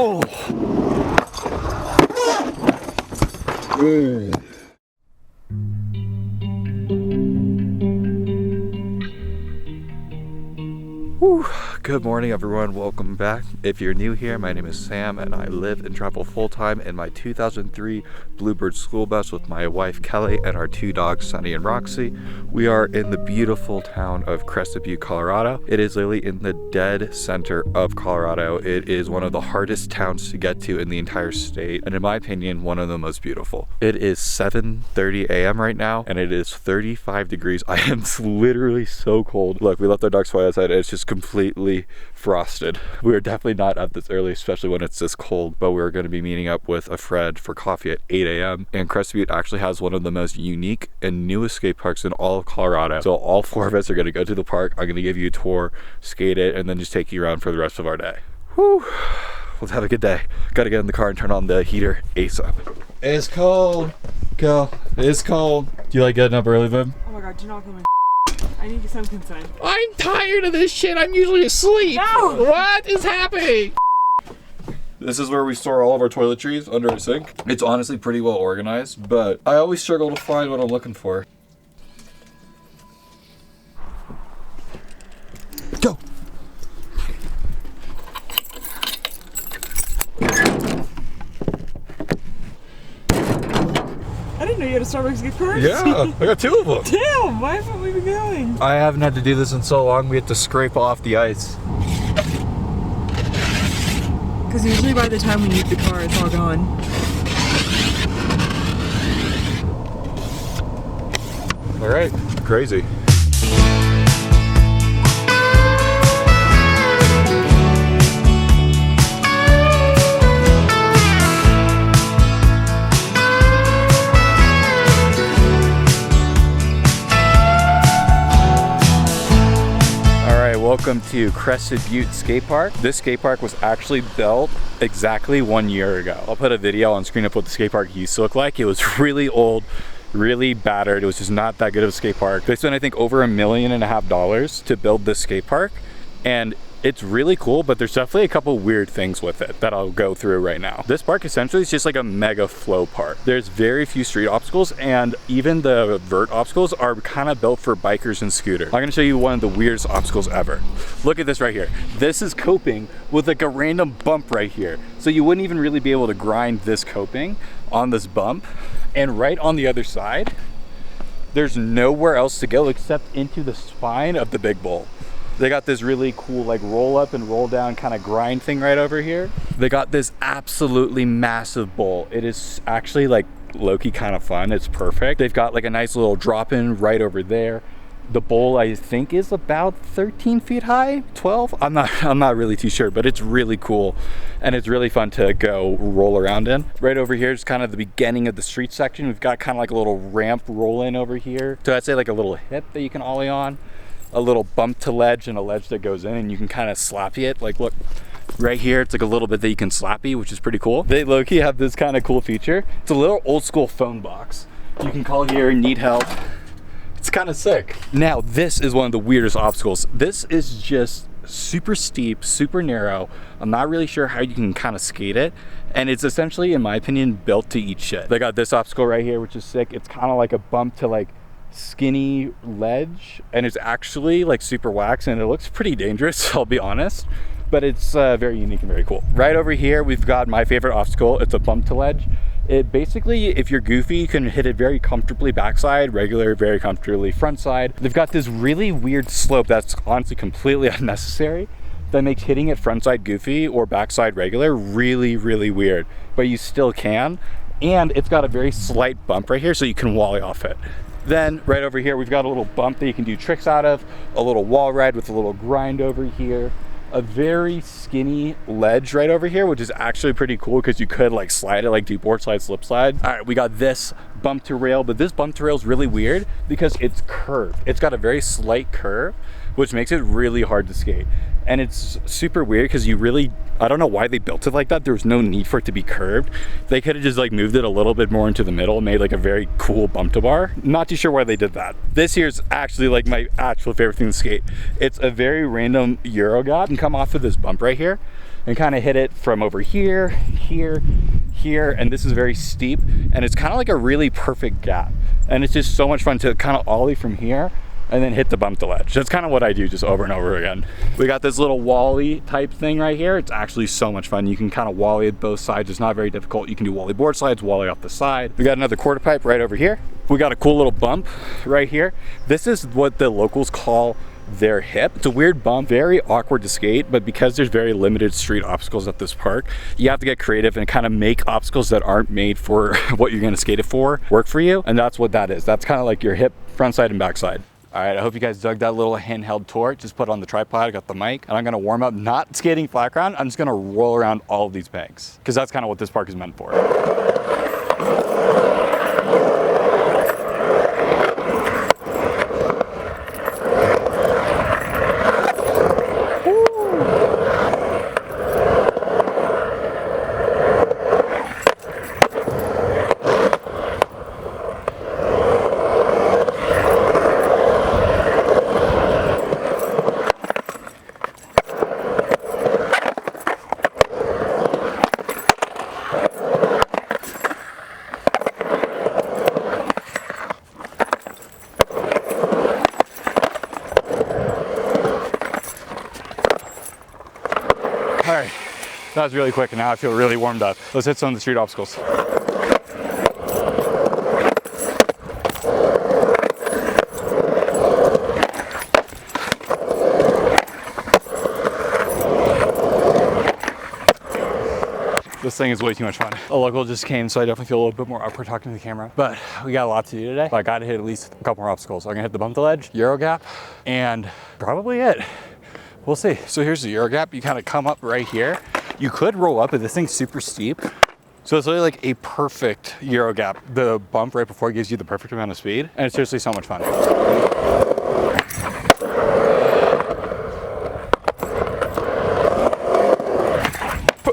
Oh! Whew. Good morning, everyone. Welcome back. If you're new here, my name is Sam and I live and travel full-time in my 2003 Bluebird school bus with my wife Kelly and our two dogs Sunny and Roxy. We are in the beautiful town of Crested Butte, Colorado. It is literally in the dead center of Colorado. It is one of the hardest towns to get to in the entire state, and in my opinion, one of the most beautiful. It is 7:30 a.m. right now and it is 35 degrees. I am literally so cold. Look, we left our dogs outside. It's just completely frosted. We are definitely not up this early, especially when it's this cold, but we're going to be meeting up with a friend for coffee at 8 a.m. And Crested Butte actually has one of the most unique and newest skate parks in all of Colorado. So all four of us are going to go to the park. I'm going to give you a tour, skate it, and then just take you around for the rest of our day. Whew. Let's have a good day. Got to get in the car and turn on the heater ASAP. It's cold. Go. It's cold. Do you like getting up early, babe? Oh my god, do not come in. I need some consent. I'm tired of this shit. I'm usually asleep. No! What is happening? This is where we store all of our toiletries under a sink. It's honestly pretty well organized, but I always struggle to find what I'm looking for. Go! I didn't know you had a Starbucks gift card. Yeah, I got two of them. Damn, why haven't we been going? I haven't had to do this in so long. We had to scrape off the ice. Because usually by the time we need the car, it's all gone. All right, crazy. Welcome to Crested Butte Skate Park. This skate park was actually built exactly 1 year ago. I'll put a video on screen of what the skate park used to look like. It was really old, really battered. It was just not that good of a skate park. They spent, I think, over $1.5 million to build this skate park. And it's really cool, but there's definitely a couple weird things with it that I'll go through right now. This park essentially is just like a mega flow park. There's very few street obstacles, and even the vert obstacles are kind of built for bikers and scooters. I'm gonna show you one of the weirdest obstacles ever. Look at this right here. This is coping with like a random bump right here. So you wouldn't even really be able to grind this coping on this bump. And right on the other side, there's nowhere else to go except into the spine of the big bowl. They got this really cool like roll up and roll down kind of grind thing right over here. They got this absolutely massive bowl. It is actually like low-key kind of fun. It's perfect. They've got like a nice little drop in right over there. The bowl I think is about 13 feet high, 12. I'm not really too sure, but it's really cool and it's really fun to go roll around in. Right over here is kind of the beginning of the street section. We've got kind of like a little ramp roll in over here. So I'd say like a little hip that you can ollie on. A little bump to ledge and a ledge that goes in, and you can kind of slappy it. Like look, right here, it's like a little bit that you can slappy, which is pretty cool. They low-key have this kind of cool feature. It's a little old school phone box. You can call here and need help. It's kind of sick. Now, this is one of the weirdest obstacles. This is just super steep, super narrow. I'm not really sure how you can kind of skate it. And it's essentially, in my opinion, built to eat shit. They got this obstacle right here, which is sick. It's kind of like a bump to like skinny ledge, and it's actually like super wax, and it looks pretty dangerous, I'll be honest, but it's very unique and very cool. Right over here, we've got my favorite obstacle. It's a bump to ledge. It basically, if you're goofy, you can hit it very comfortably backside, regular, very comfortably front side. They've got this really weird slope that's honestly completely unnecessary that makes hitting it frontside goofy or backside regular really, really weird, but you still can. And it's got a very slight bump right here, so you can wally off it. Then right over here, we've got a little bump that you can do tricks out of, a little wall ride with a little grind over here, a very skinny ledge right over here, which is actually pretty cool because you could like slide it, like do board slide, slip slide. All right, we got this bump to rail, but this bump to rail is really weird because it's curved. It's got a very slight curve, which makes it really hard to skate. And it's super weird because I don't know why they built it like that. There was no need for it to be curved. They could have just like moved it a little bit more into the middle, made like a very cool bump to bar. Not too sure why they did that. This here's actually like my actual favorite thing to skate. It's a very random Euro gap and come off of this bump right here. and kind of hit it from over here, here, here, and this is very steep, and it's kind of like a really perfect gap. And it's just so much fun to kind of ollie from here and then hit the bump the ledge. That's kind of what I do just over and over again. We got this little wally type thing right here. It's actually so much fun. You can kind of wally at both sides. It's not very difficult. You can do wally board slides, wally off the side. We got another quarter pipe right over here. We got a cool little bump right here. This is what the locals call their hip. It's a weird bump, very awkward to skate, but because there's very limited street obstacles at this park, you have to get creative and kind of make obstacles that aren't made for what you're going to skate it for work for you. And that's what that is. That's kind of like your hip, front side and back side. All right, I hope you guys dug that little handheld tour. Just put it on the tripod, I got the mic, and I'm gonna warm up, not skating flat ground, I'm just gonna roll around all of these banks, because that's kind of what this park is meant for. All right, that was really quick and now I feel really warmed up. Let's hit some of the street obstacles. This thing is way too much fun. A local just came, so I definitely feel a little bit more awkward talking to the camera, but we got a lot to do today. But I gotta hit at least a couple more obstacles. I'm gonna hit the bump the ledge, Euro gap, and probably it. We'll see. So here's the Euro gap. You kind of come up right here. You could roll up, but this thing's super steep. So it's really like a perfect Euro gap. The bump right before gives you the perfect amount of speed, and it's seriously so much fun.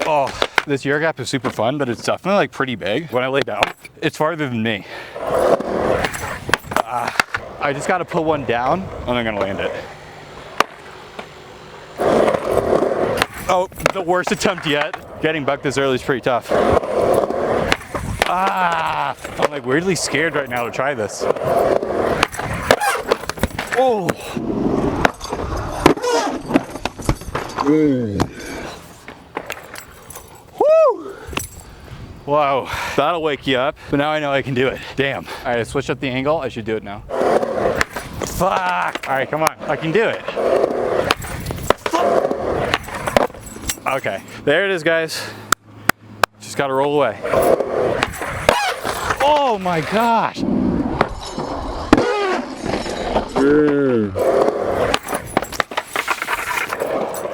Oh, this Euro gap is super fun, but it's definitely like pretty big. When I lay down, it's farther than me. I just got to put one down, and I'm gonna land it. Oh, the worst attempt yet. Getting bucked this early is pretty tough. I'm like weirdly scared right now to try this. Oh. Woo. Wow, that'll wake you up. But now I know I can do it. Damn. All right, I switched up the angle. I should do it now. Fuck. All right, come on. I can do it. Okay, there it is, guys. Just gotta roll away. Oh my gosh.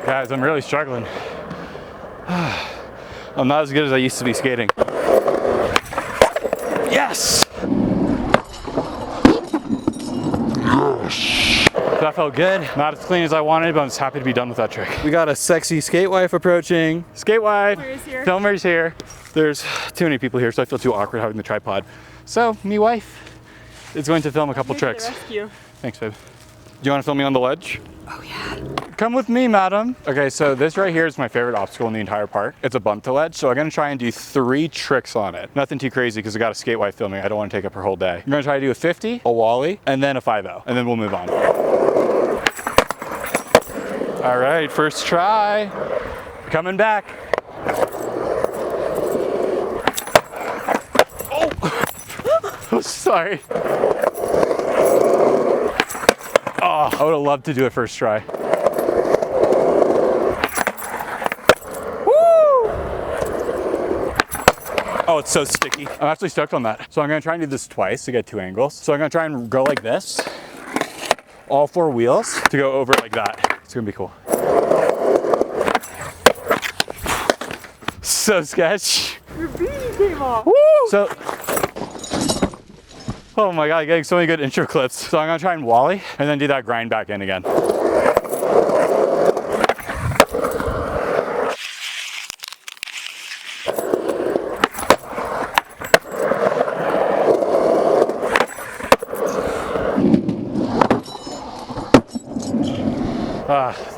Guys, I'm really struggling. I'm not as good as I used to be skating. Yes! That felt good. Not as clean as I wanted, but I'm just happy to be done with that trick. We got a sexy skate wife approaching. Skate wife! Filmer's here. There's too many people here, so I feel too awkward having the tripod. So, me wife is going to film a couple tricks. Rescue. Thanks, babe. Do you want to film me on the ledge? Oh yeah. Come with me, madam. Okay, so this right here is my favorite obstacle in the entire park. It's a bump to ledge, so I'm gonna try and do 3 tricks on it. Nothing too crazy because I got a skate wife filming. I don't want to take up her whole day. I'm gonna try to do a 50, a wally, and then a 5-0, and then we'll move on. All right, first try. Coming back. Oh, sorry. Oh, I would have loved to do it first try. Woo! Oh, it's so sticky. I'm actually stoked on that. So I'm gonna try and do this twice to get 2 angles. So I'm gonna try and go like this, all 4 wheels, to go over like that. It's gonna be cool. So sketch. Your beanie came off. Woo! So, oh my God, getting so many good intro clips. So I'm gonna try and wally and then do that grind back in again.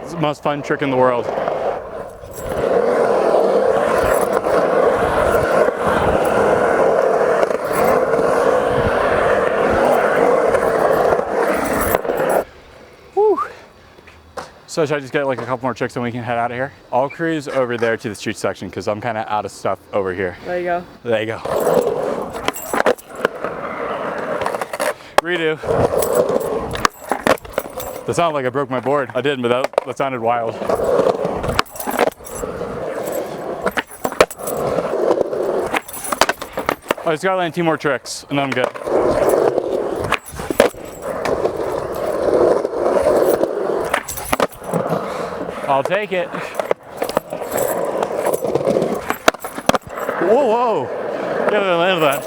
It's the most fun trick in the world. So should I just get like a couple more tricks and we can head out of here? I'll cruise over there to the street section because I'm kind of out of stuff over here. There you go. There you go. Redo. That sounded like I broke my board. I didn't, but that sounded wild. I just gotta land 2 more tricks and then I'm good. I'll take it. Whoa, whoa. Yeah, I landed that.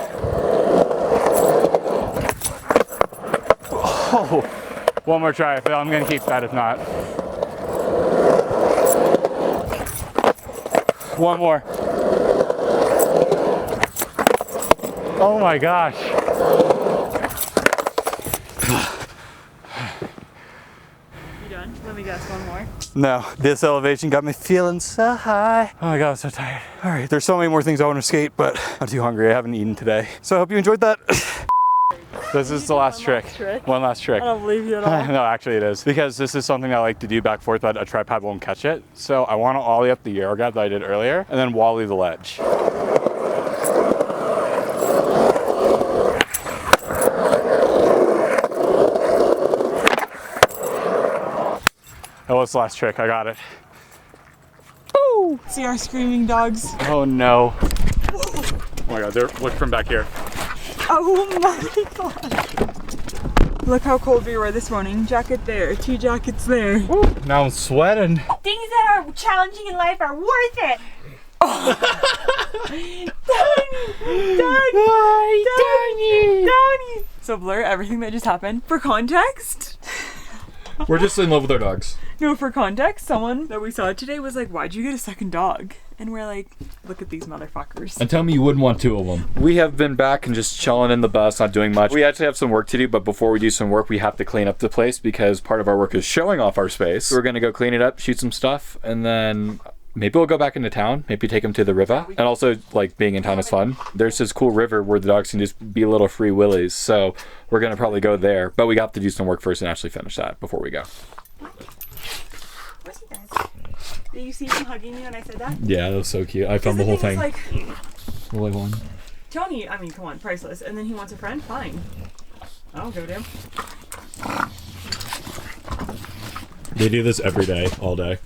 Oh, one more try. I'm gonna keep that if not. One more. Oh my gosh. You done? Let me guess, one more. No, this elevation got me feeling so high. Oh my God, I'm so tired. All right, there's so many more things I want to skate, but I'm too hungry. I haven't eaten today. So I hope you enjoyed that. This is the last trick. One last trick. I don't believe you at all. No, actually it is. Because this is something I like to do back and forth, but a tripod won't catch it. So I want to ollie up the Euro grab that I did earlier, and then wally the ledge. That was the last trick. I got it. Woo! See our screaming dogs. Oh no. Oh my God, look from back here. Oh my God. Look how cold we were this morning. Jacket there, 2 jackets there. Woo. Now I'm sweating. Things that are challenging in life are worth it. Donnie. So Blur, everything that just happened. For context. We're just in love with our dogs. No, for context, someone that we saw today was like, why'd you get a second dog? And we're like, look at these motherfuckers. And tell me you wouldn't want 2 of them. We have been back and just chilling in the bus, not doing much. We actually have some work to do, but before we do some work, we have to clean up the place because part of our work is showing off our space. We're gonna go clean it up, shoot some stuff, and then maybe we'll go back into town, maybe take them to the river. And also, like, being in town is fun. There's this cool river where the dogs can just be little free willies. So we're gonna probably go there, but we got to do some work first and actually finish that before we go. Of course he does. Did you see him hugging me when I said that? Yeah, that was so cute. I filmed the whole thing. Like, one. Tony, I mean, come on, priceless. And then he wants a friend? Fine. I don't give a damn. They do this every day, all day.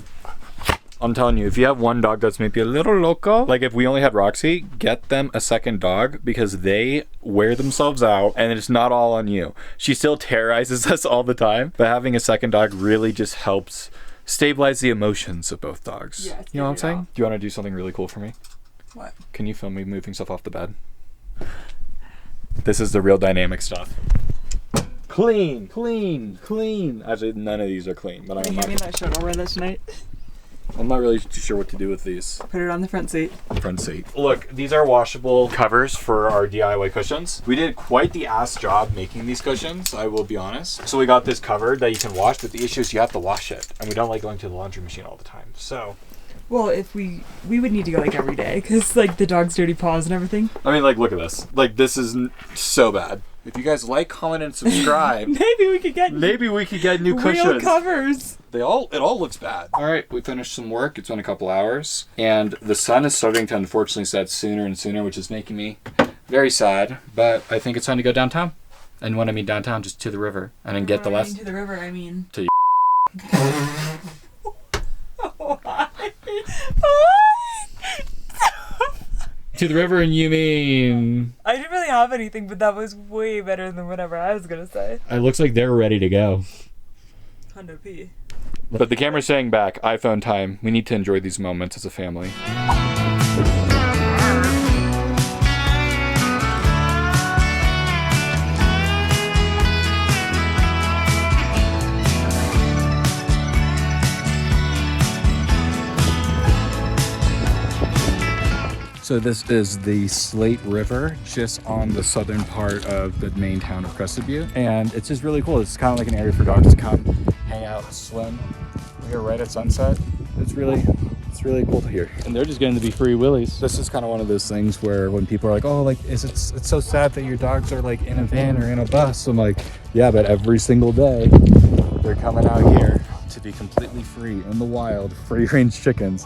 I'm telling you, if you have one dog that's maybe a little loco, like if we only had Roxy, get them a second dog because they wear themselves out and it's not all on you. She still terrorizes us all the time, but having a second dog really just helps stabilize the emotions of both dogs. Yeah, you know what I'm saying? Do you want to do something really cool for me? What? Can you film me moving stuff off the bed? This is the real dynamic stuff. Clean, clean, clean. Actually, none of these are clean, but Can you hand me that shirt? I'll wear that tonight. I'm not really too sure what to do with these. Put it on the front seat. Front seat. Look, these are washable covers for our DIY cushions. We did quite the ass job making these cushions, I will be honest. So we got this cover that you can wash, but the issue is you have to wash it. And we don't like going to the laundry machine all the time, so. Well, if we would need to go like every day because like the dog's dirty paws and everything. I mean, like, look at this. Like, this is so bad. If you guys like, comment, and subscribe, maybe we could get new cushions. real covers. It all looks bad. All right, we finished some work. It's been a couple hours, and the sun is starting to unfortunately set sooner and sooner, which is making me very sad. But I think it's time to go downtown. And when I mean downtown, just to the river, and then get the last to the river. I mean to. To the river, and you mean? I didn't really have anything, but that was way better than whatever I was gonna say. It looks like they're ready to go. Hundo P. But the camera's saying back, iPhone time. We need to enjoy these moments as a family. So this is the Slate River, just on the southern part of the main town of Crested Butte. And it's just really cool. It's kind of like an area for dogs to come, hang out, swim. We're here right at sunset. It's really cool to hear. And they're just getting to be free willies. This is kind of one of those things where when people are like, oh, like, it's so sad that your dogs are like in a van or in a bus. I'm like, yeah, but every single day they're coming out here to be completely free in the wild, free range chickens.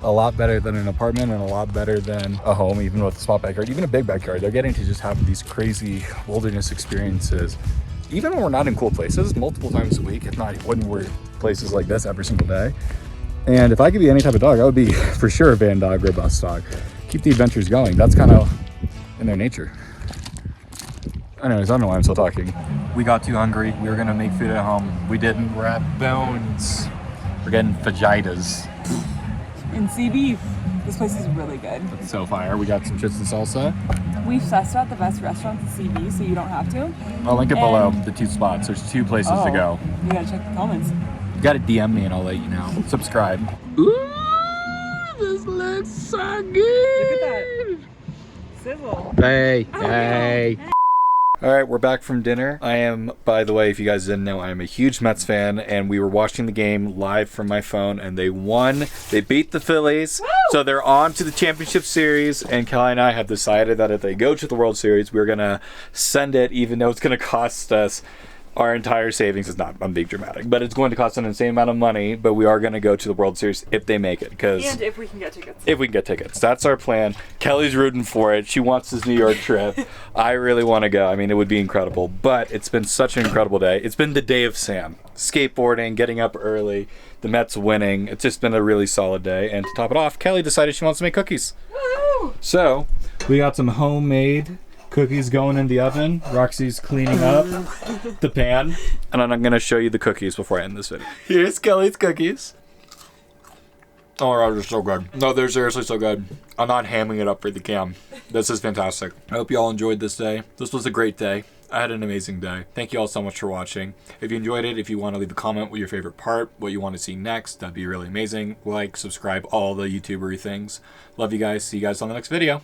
A lot better than an apartment and a lot better than a home, even with a small backyard, even a big backyard. They're getting to just have these crazy wilderness experiences, even when we're not in cool places, multiple times a week, if not when we're places like this every single day. And if I could be any type of dog, I would be for sure a van dog or a bus dog. Keep the adventures going. That's kind of in their nature. Anyways, I don't know why I'm still talking. We got too hungry. We were gonna make food at home. We didn't. We're at Bones. We're getting fajitas. In CB, this place is really good. It's so fire. We got some chips and salsa. We've sussed out the best restaurants in CB, so you don't have to. I'll link it below, the 2 spots. There's 2 places to go. You gotta check the comments. You gotta DM me and I'll let you know. Subscribe. Ooh, this looks so good. Look at that sizzle. Hey, hey. All right, we're back from dinner. I am, by the way, if you guys didn't know, I am a huge Mets fan, and we were watching the game live from my phone, and they won. They beat the Phillies, so they're on to the championship series, and Kelly and I have decided that if they go to the World Series, we're gonna send it, even though it's gonna cost us our entire savings. Is not, I'm being dramatic, but it's going to cost an insane amount of money, but we are going to go to the World Series if they make it. And if we can get tickets. If we can get tickets. That's our plan. Kelly's rooting for it. She wants this New York trip. I really want to go. I mean, it would be incredible, but it's been such an incredible day. It's been the day of Sam. Skateboarding, getting up early, the Mets winning. It's just been a really solid day. And to top it off, Kelly decided she wants to make cookies. Woo! So we got some homemade cookies going in the oven. Roxy's cleaning up the pan. And then I'm going to show you the cookies before I end this video. Here's Kelly's cookies. Oh my god, they're so good. No, they're seriously so good. I'm not hamming it up for the cam. This is fantastic. I hope you all enjoyed this day. This was a great day. I had an amazing day. Thank you all so much for watching. If you enjoyed it, if you want to leave a comment with your favorite part, what you want to see next, that'd be really amazing. Like, subscribe, all the YouTubery things. Love you guys. See you guys on the next video.